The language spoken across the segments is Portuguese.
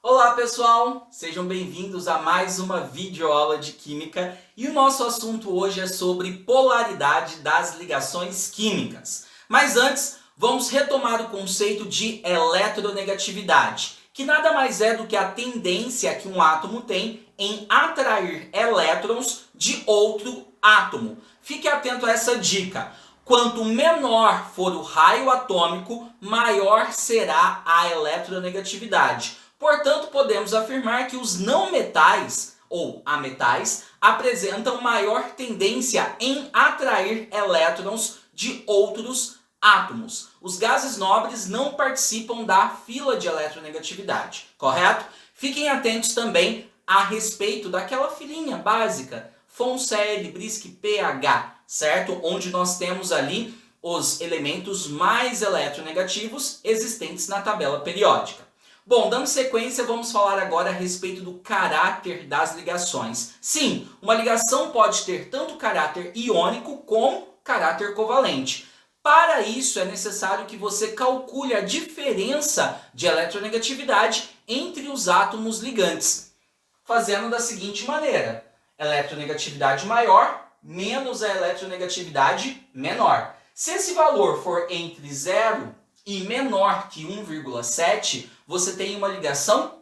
Olá pessoal, sejam bem-vindos a mais uma videoaula de Química e o nosso assunto hoje é sobre polaridade das ligações químicas. Mas antes, vamos retomar o conceito de eletronegatividade, que nada mais é do que a tendência que um átomo tem em atrair elétrons de outro átomo. Fique atento a essa dica. Quanto menor for o raio atômico, maior será a eletronegatividade. Portanto, podemos afirmar que os não metais, ou ametais, apresentam maior tendência em atrair elétrons de outros átomos. Os gases nobres não participam da fila de eletronegatividade, correto? Fiquem atentos também a respeito daquela filinha básica, FONCL, BRISC, pH, certo? Onde nós temos ali os elementos mais eletronegativos existentes na tabela periódica. Bom, dando sequência, vamos falar agora a respeito do caráter das ligações. Sim, uma ligação pode ter tanto caráter iônico como caráter covalente. Para isso, é necessário que você calcule a diferença de eletronegatividade entre os átomos ligantes, fazendo da seguinte maneira: eletronegatividade maior menos a eletronegatividade menor. Se esse valor for entre 0 e menor que 1,7, você tem uma ligação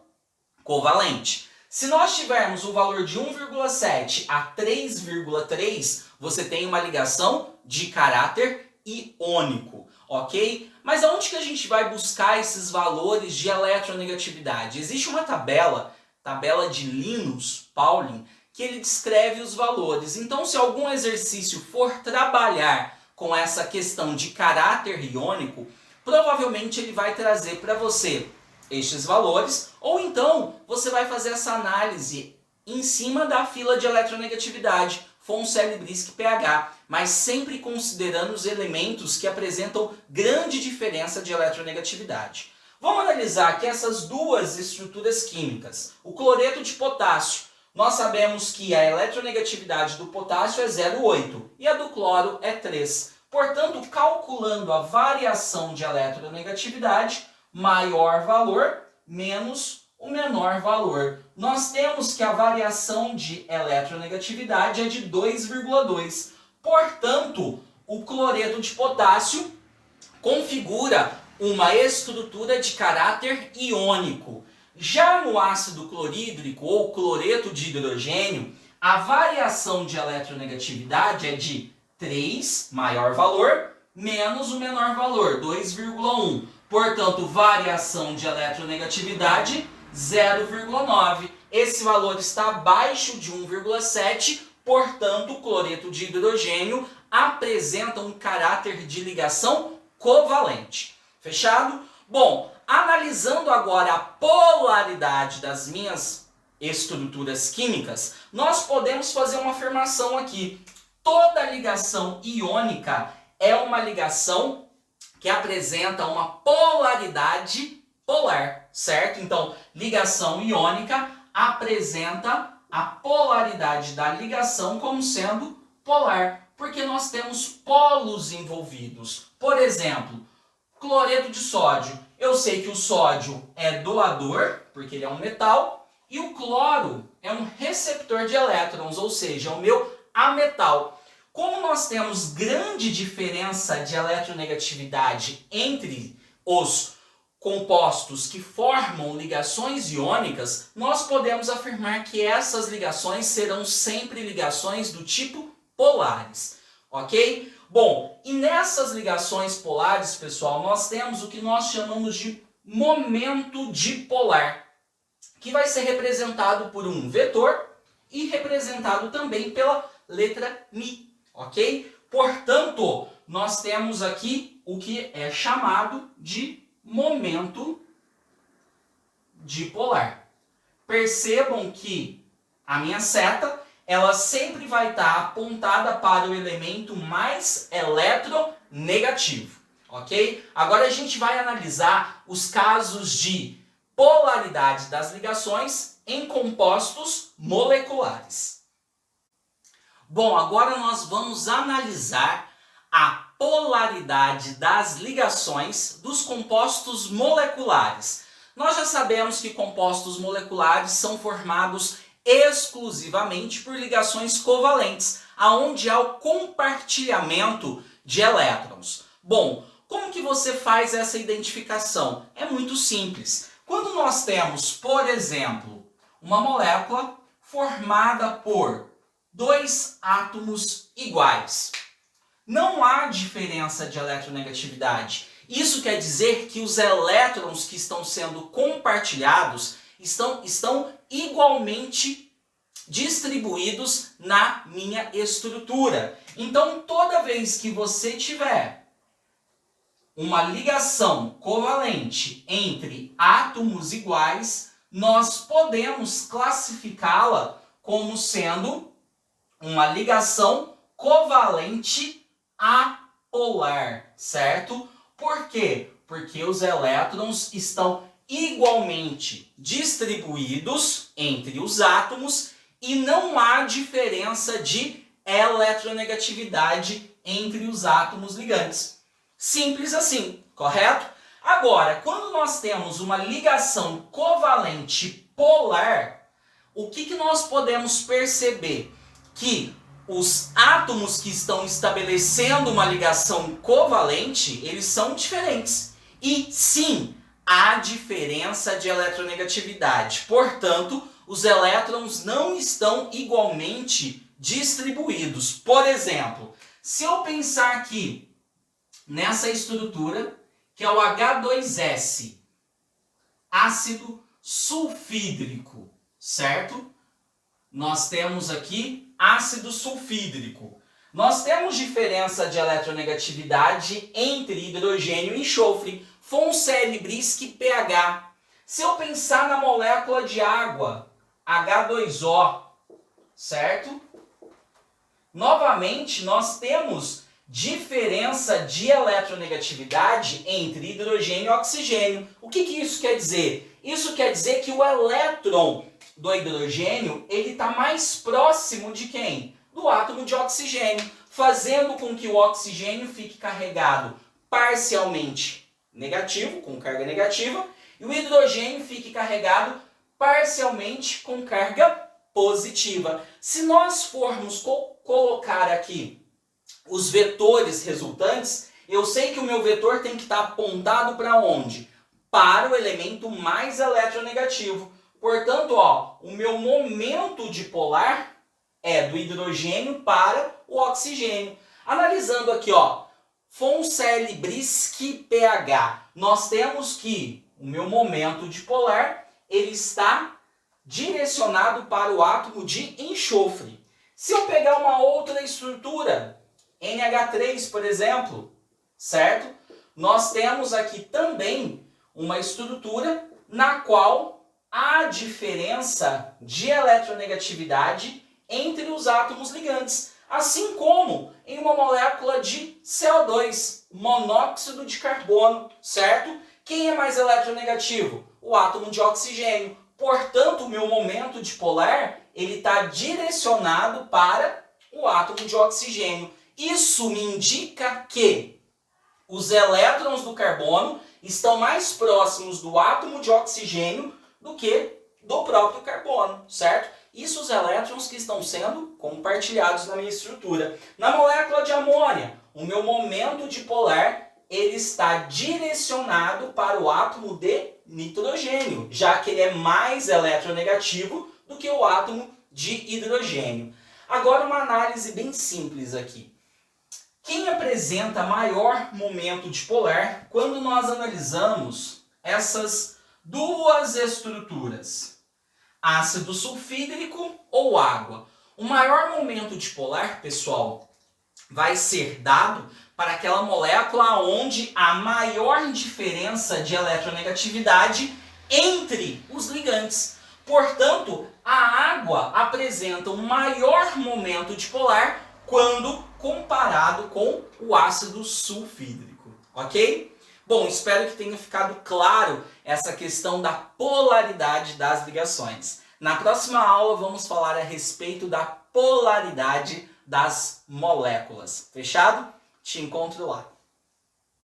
covalente. Se nós tivermos o valor de 1,7 a 3,3, você tem uma ligação de caráter iônico, ok? Mas aonde que a gente vai buscar esses valores de eletronegatividade? Existe uma tabela de Linus Pauling, que ele descreve os valores. Então, se algum exercício for trabalhar com essa questão de caráter iônico, provavelmente ele vai trazer para você estes valores, ou então você vai fazer essa análise em cima da fila de eletronegatividade, FONCL, BRISC, pH, mas sempre considerando os elementos que apresentam grande diferença de eletronegatividade. Vamos analisar aqui essas duas estruturas químicas. O cloreto de potássio. Nós sabemos que a eletronegatividade do potássio é 0,8 e a do cloro é 3. Portanto, calculando a variação de eletronegatividade, maior valor menos o menor valor. Nós temos que a variação de eletronegatividade é de 2,2. Portanto, o cloreto de potássio configura uma estrutura de caráter iônico. Já no ácido clorídrico ou cloreto de hidrogênio, a variação de eletronegatividade é de 3, maior valor, menos o menor valor, 2,1. Portanto, variação de eletronegatividade, 0,9. Esse valor está abaixo de 1,7, portanto, o cloreto de hidrogênio apresenta um caráter de ligação covalente. Fechado? Bom, analisando agora a polaridade das minhas estruturas químicas, nós podemos fazer uma afirmação aqui. Toda ligação iônica é uma ligação que apresenta uma polaridade polar, certo? Então, ligação iônica apresenta a polaridade da ligação como sendo polar, porque nós temos polos envolvidos. Por exemplo, cloreto de sódio. Eu sei que o sódio é doador, porque ele é um metal, e o cloro é um receptor de elétrons, ou seja, é o meu ametal. Como nós temos grande diferença de eletronegatividade entre os compostos que formam ligações iônicas, nós podemos afirmar que essas ligações serão sempre ligações do tipo polares, ok? Bom, e nessas ligações polares, pessoal, nós temos o que nós chamamos de momento dipolar, que vai ser representado por um vetor e representado também pela letra μ. Ok? Portanto, nós temos aqui o que é chamado de momento dipolar. Percebam que a minha seta, ela sempre vai estar apontada para o elemento mais eletronegativo. Ok? Agora a gente vai analisar os casos de polaridade das ligações em compostos moleculares. Bom, agora nós vamos analisar a polaridade das ligações dos compostos moleculares. Nós já sabemos que compostos moleculares são formados exclusivamente por ligações covalentes, aonde há o compartilhamento de elétrons. Bom, como que você faz essa identificação? É muito simples. Quando nós temos, por exemplo, uma molécula formada por dois átomos iguais, não há diferença de eletronegatividade. Isso quer dizer que os elétrons que estão sendo compartilhados estão igualmente distribuídos na minha estrutura. Então, toda vez que você tiver uma ligação covalente entre átomos iguais, nós podemos classificá-la como sendo uma ligação covalente apolar, certo? Por quê? Porque os elétrons estão igualmente distribuídos entre os átomos e não há diferença de eletronegatividade entre os átomos ligantes. Simples assim, correto? Agora, quando nós temos uma ligação covalente polar, o que nós podemos perceber? Que os átomos que estão estabelecendo uma ligação covalente, eles são diferentes. E sim, há diferença de eletronegatividade. Portanto, os elétrons não estão igualmente distribuídos. Por exemplo, se eu pensar aqui nessa estrutura, que é o H2S, ácido sulfídrico, certo? Nós temos aqui ácido sulfídrico. Nós temos diferença de eletronegatividade entre hidrogênio e enxofre, Fonselle-Brisk pH. Se eu pensar na molécula de água, H2O, certo? Novamente, nós temos diferença de eletronegatividade entre hidrogênio e oxigênio. O que isso quer dizer? Isso quer dizer que o elétron do hidrogênio ele está mais próximo de quem? Do átomo de oxigênio, fazendo com que o oxigênio fique carregado parcialmente negativo, com carga negativa, e o hidrogênio fique carregado parcialmente com carga positiva. Se nós formos colocar aqui os vetores resultantes, eu sei que o meu vetor tem que estar apontado para onde? Para o elemento mais eletronegativo. Portanto, ó, o meu momento dipolar é do hidrogênio para o oxigênio. Analisando aqui, ó, Fonselle-Brisk pH, nós temos que o meu momento dipolar ele está direcionado para o átomo de enxofre. Se eu pegar uma outra estrutura, NH3, por exemplo, certo? Nós temos aqui também uma estrutura na qual há diferença de eletronegatividade entre os átomos ligantes, assim como em uma molécula de CO2, monóxido de carbono, certo? Quem é mais eletronegativo? O átomo de oxigênio. Portanto, o meu momento dipolar ele está direcionado para o átomo de oxigênio. Isso me indica que os elétrons do carbono estão mais próximos do átomo de oxigênio do que do próprio carbono, certo? Isso os elétrons que estão sendo compartilhados na minha estrutura. Na molécula de amônia, o meu momento dipolar ele está direcionado para o átomo de nitrogênio, já que ele é mais eletronegativo do que o átomo de hidrogênio. Agora uma análise bem simples aqui. Quem apresenta maior momento dipolar quando nós analisamos essas duas estruturas? Ácido sulfídrico ou água? O maior momento dipolar, pessoal, vai ser dado para aquela molécula onde há maior diferença de eletronegatividade entre os ligantes. Portanto, a água apresenta um maior momento dipolar quando comparado com o ácido sulfídrico, ok? Bom, espero que tenha ficado claro essa questão da polaridade das ligações. Na próxima aula vamos falar a respeito da polaridade das moléculas. Fechado? Te encontro lá.